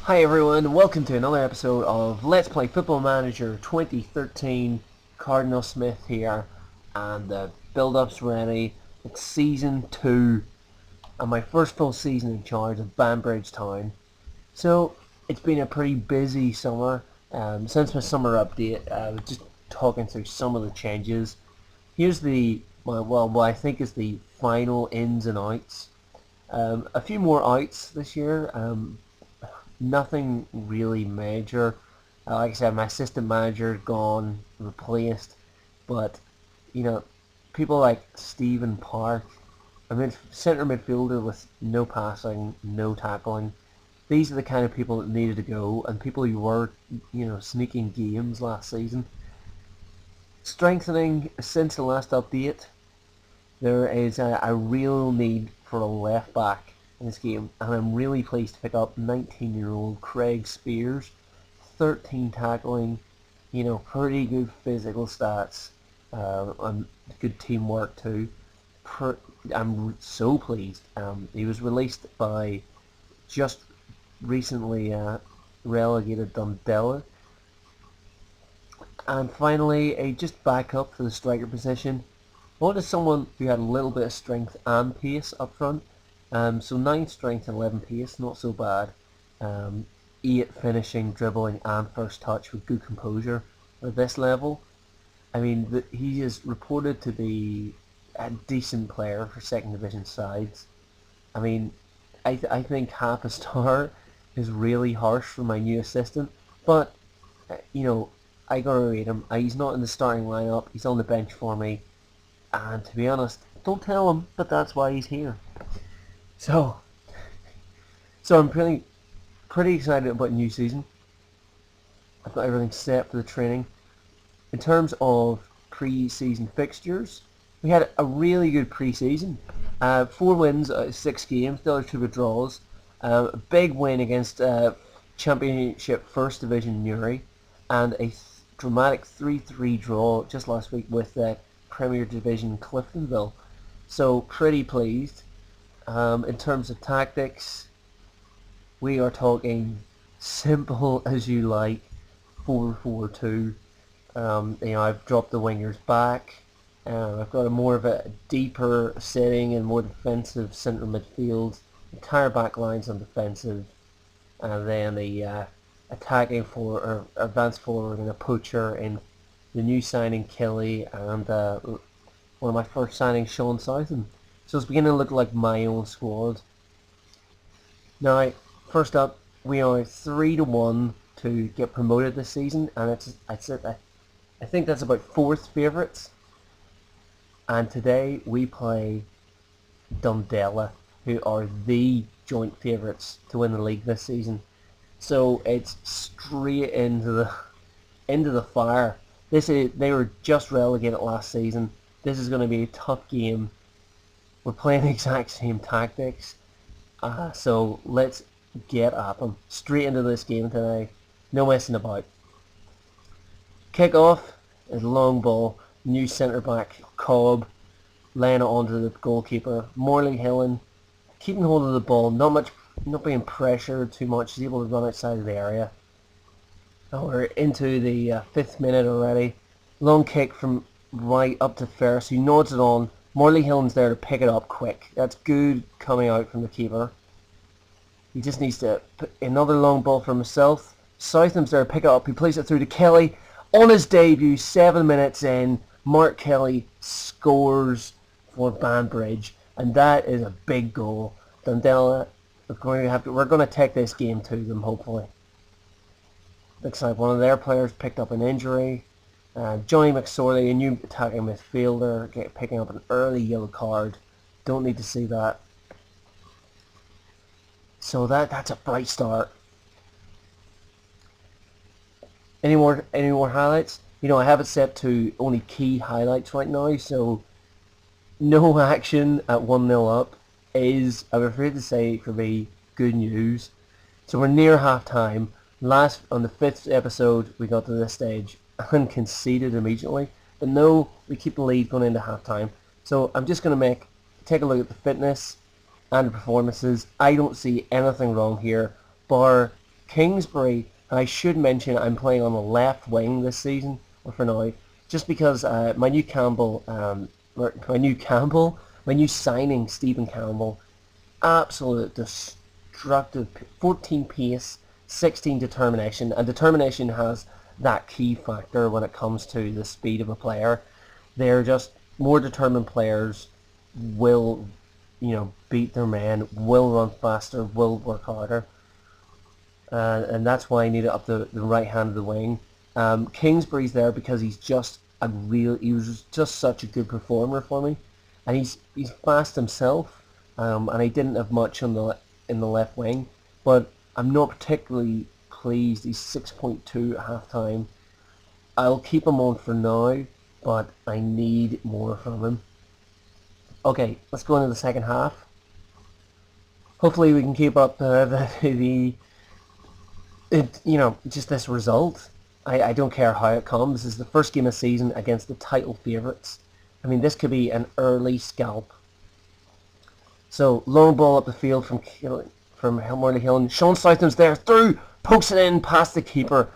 Hi everyone, welcome to another episode of Let's Play Football Manager 2013. Cardinal Smith here, and the build-up's ready. It's Season 2, and my first full season in charge of Banbridge Town. So, it's been a pretty busy summer. Since my summer update, I was just talking through some of the changes. Here's what I think is the final ins and outs. A few more outs this year. Nothing really major. Like I said, my assistant manager gone, replaced, but you know, people like Stephen Park, centre midfielder with no passing, no tackling. These are the kind of people that needed to go, and people who were, sneaking games last season. Strengthening since the last update, there is a real need for a left back in this game, and I'm really pleased to pick up 19-year-old Craig Spears, 13 tackling, pretty good physical stats, and good teamwork too. I'm so pleased. He was released by just recently relegated Dundee. And finally, a just backup for the striker position. I wanted someone who had a little bit of strength and pace up front. So 9 strength and 11 pace, not so bad. 8 finishing, dribbling and first touch with good composure at this level. I mean, he is reported to be a decent player for second division sides. I mean, I think half a star is really harsh for my new assistant, but I gotta rate him. He's not in the starting lineup. He's on the bench for me, and to be honest, don't tell him, but that's why he's here. So I'm pretty excited about the new season. I've got everything set for the training. In terms of pre-season fixtures, we had a really good pre-season. 4 wins out of 6 games, the other 2 were draws. A big win against Championship First Division Newry, and a dramatic 3-3 draw just last week with Premier Division Cliftonville. So pretty pleased. In terms of tactics, we are talking simple as you like, 4-4-2. I've dropped the wingers back. I've got a more of a deeper setting and more defensive centre midfield. Entire back line's on defensive, and then the attacking for or advanced forward and a poacher in the new signing Kelly, and one of my first signings, Sean Southam. So it's beginning to look like my own squad. Now, first up, we are 3-1 to get promoted this season, and I think that's about 4th favourites. And today we play Dundee, who are the joint favourites to win the league this season. So it's straight into the fire. They were just relegated last season. This is going to be a tough game. We're playing the exact same tactics, so let's get at them. Straight into this game today. No messing about. Kick off is a long ball. New centre back Cobb laying it onto the goalkeeper. Morley Hillen keeping hold of the ball, not being pressured too much. He's able to run outside of the area. Now we're into the 5th minute already. Long kick from right up to Ferris, who nods it on. Morley Hillen's there to pick it up quick. That's good coming out from the keeper. He just needs to put another long ball for himself. Southam's there to pick it up. He plays it through to Kelly. On his debut, 7 minutes in, Mark Kelly scores for Banbridge, and that is a big goal. Dundee, we're going to take this game to them, hopefully. Looks like one of their players picked up an injury. Johnny McSorley, a new attacking midfielder, picking up an early yellow card. Don't need to see that. So that's a bright start. Any more highlights? I have it set to only key highlights right now, so no action at 1-0 up is, I'm afraid to say, for me, good news. So we're near half time. On the 5th episode, we got to this stage and conceded immediately. But no, we keep the lead going into half time. So I'm just going to take a look at the fitness and the performances. I don't see anything wrong here, bar Kingsbury, I should mention I'm playing on the left wing this season, or for now, just because my new signing, Stephen Campbell, absolute destructive, 14 pace, 16 determination, and determination has that key factor when it comes to the speed of a player. They're just more determined players will, beat their men, will run faster, will work harder, and that's why I need it up the right hand of the wing. Kingsbury's there because he was just such a good performer for me, and he's fast himself, and I didn't have much in the left wing, but I'm not particularly pleased. He's 6.2 at half time. I'll keep him on for now, but I need more from him. Okay, let's go into the second half. Hopefully we can keep up just this result. I don't care how it comes. This is the first game of the season against the title favourites. I mean, this could be an early scalp. So, long ball up the field from Morley Hill, and Sean Southam's there, through, pokes it in past the keeper.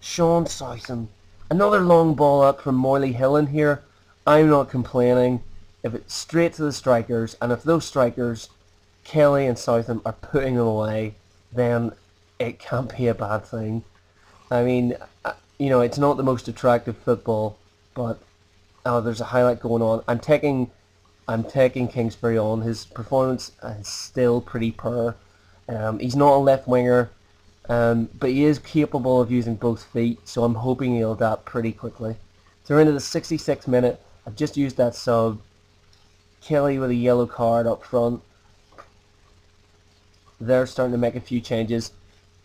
Sean Southam. Another long ball up from Morley Hill in here. I'm not complaining. If it's straight to the strikers, and if those strikers, Kelly and Southam, are putting them away, then it can't be a bad thing. I mean, it's not the most attractive football, but there's a highlight going on. I'm taking Kingsbury on. His performance is still pretty poor. He's not a left winger, but he is capable of using both feet, so I'm hoping he'll adapt pretty quickly. So we're into the 66th minute. I've just used that sub. Kelly with a yellow card up front. They're starting to make a few changes.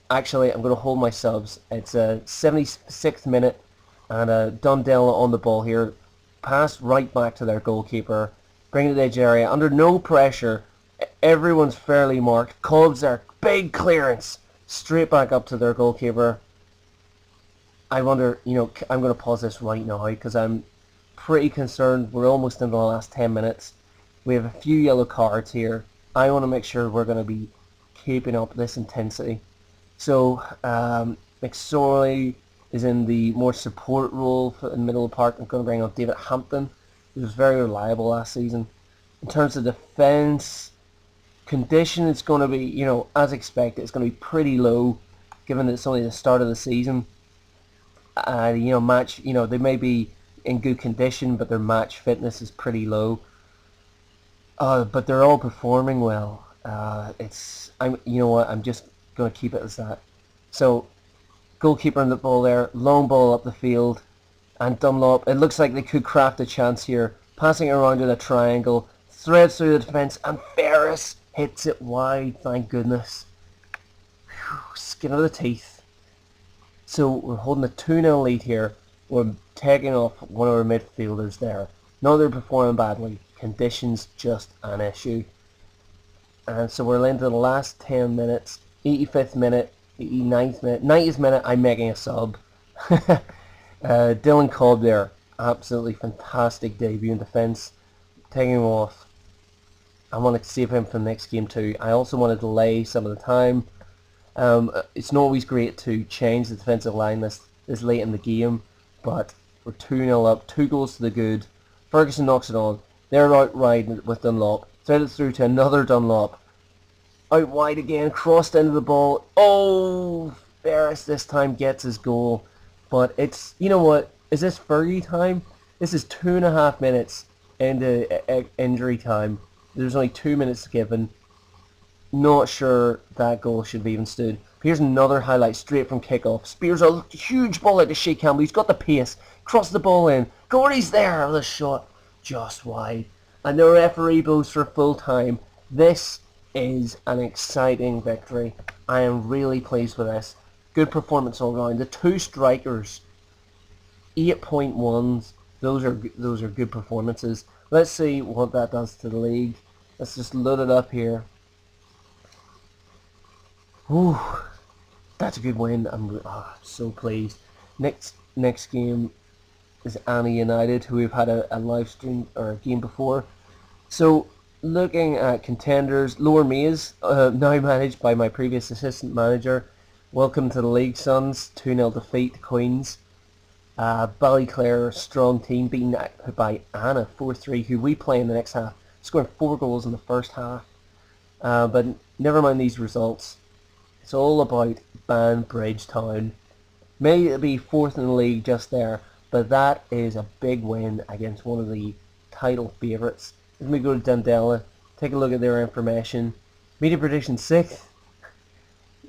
Actually, I'm going to hold my subs. It's a 76th minute, and Dundell on the ball here. Pass right back to their goalkeeper. Bring it to the edge area. Under no pressure. Everyone's fairly marked. Cobbs there. Big clearance. Straight back up to their goalkeeper. I wonder, I'm going to pause this right now because I'm pretty concerned. We're almost in the last 10 minutes. We have a few yellow cards here. I want to make sure we're going to be keeping up this intensity. So, McSorley is in the more support role in the middle of the park. I'm going to bring on David Hampton, who was very reliable last season. In terms of defence, condition is going to be, as expected, it's going to be pretty low, given that it's only the start of the season. They may be in good condition, but their match fitness is pretty low. But they're all performing well. I'm just going to keep it as that. So, goalkeeper in the ball there, long ball up the field, and Dunlop. It looks like they could craft a chance here. Passing it around in a triangle, threads through the defence, and Ferris hits it wide. Thank goodness. Whew, skin of the teeth. So we're holding a 2-0 lead here. We're taking off one of our midfielders there. Not that they're performing badly. Conditions just an issue. And so we're into the last 10 minutes. 85th minute, 89th minute, 90th minute, I'm making a sub. Dylan Cobb there. Absolutely fantastic debut in defence. Taking him off. I want to save him for the next game too. I also want to delay some of the time. It's not always great to change the defensive line this late in the game, but we're 2-0 up, 2 goals to the good. Ferguson knocks it on. They're out wide with Dunlop. Threaded through to another Dunlop. Out wide again, crossed into the ball. Oh, Ferris this time gets his goal. But it's, what? Is this Fergie time? This is 2.5 minutes into injury time. There's only 2 minutes given. Not sure that goal should have even stood. Here's another highlight straight from kickoff. Spears a huge ball out to Shea Campbell. He's got the pace. Crosses the ball in. Gordy's there with a shot just wide. And the referee blows for full time. This is an exciting victory. I am really pleased with this. Good performance all round. The 2 strikers, 8.1s. Those are good performances. Let's see what that does to the league. Let's just load it up here. Ooh, that's a good win. I'm so pleased. Next game is Annie United, who we've had a live stream or a game before. So looking at contenders, Lower Maze, now managed by my previous assistant manager. Welcome to the league, Sons. 2-0 defeat to Queens. Ballyclare, strong team, beaten by Anna 4-3, who we play in the next half, scoring 4 goals in the first half. But never mind these results. It's all about Banbridge Town. May it be 4th in the league just there, but that is a big win against one of the title favourites. If we go to Dundela, take a look at their information. Media prediction 6th.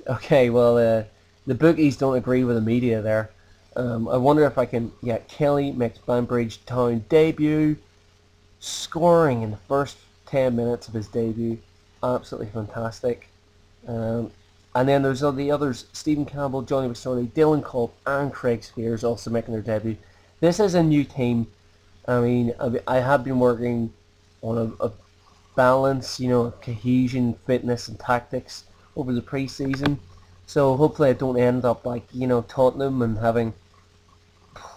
Okay, well, the bookies don't agree with the media there. I wonder if I can... Yeah, Kelly makes Banbridge Town debut, scoring in the first 10 minutes of his debut. Absolutely fantastic. And then there's the others, Stephen Campbell, Johnny McSorley, Dylan Culp, and Craig Spears also making their debut. This is a new team. I mean, I have been working on a balance, cohesion, fitness, and tactics over the pre-season. So hopefully I don't end up like, Tottenham and having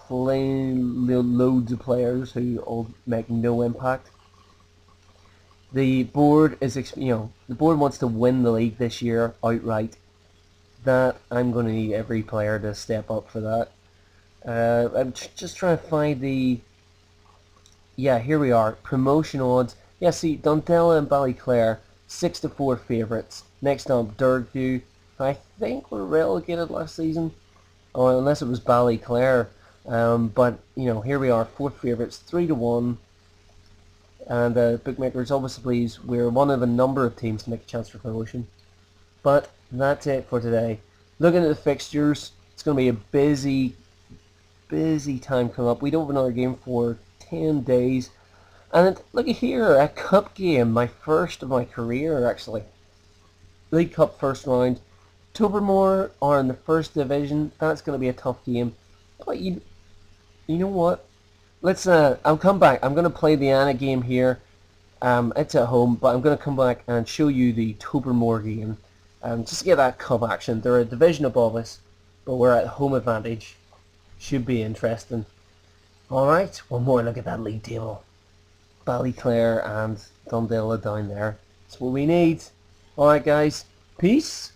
loads of players who all make no impact. The board is, the board wants to win the league this year outright. That I'm going to need every player to step up for that. I'm just trying to find the... Yeah, here we are. Promotion odds. Yeah, see, Dundela and Ballyclare, 6-4 favourites. Next up, Dergview. I think were relegated last season. Oh, unless it was Ballyclare. But, here we are, 4th favourites, 3-1. And bookmakers, obviously, we're one of a number of teams to make a chance for promotion. But that's it for today. Looking at the fixtures, it's going to be a busy time coming up. We don't have another game for 10 days. And look at here, a cup game, my first of my career actually. League Cup first round. Tobermoor are in the first division. That's going to be a tough game. But you know what? Let's I'll come back. I'm going to play the Anna game here. It's at home, but I'm going to come back and show you the Tobermoor game. Just to get that cup action. They're a division above us, but we're at home advantage. Should be interesting. Alright, one more look at that league table. Ballyclare and Dundela down there. That's what we need. Alright guys, peace.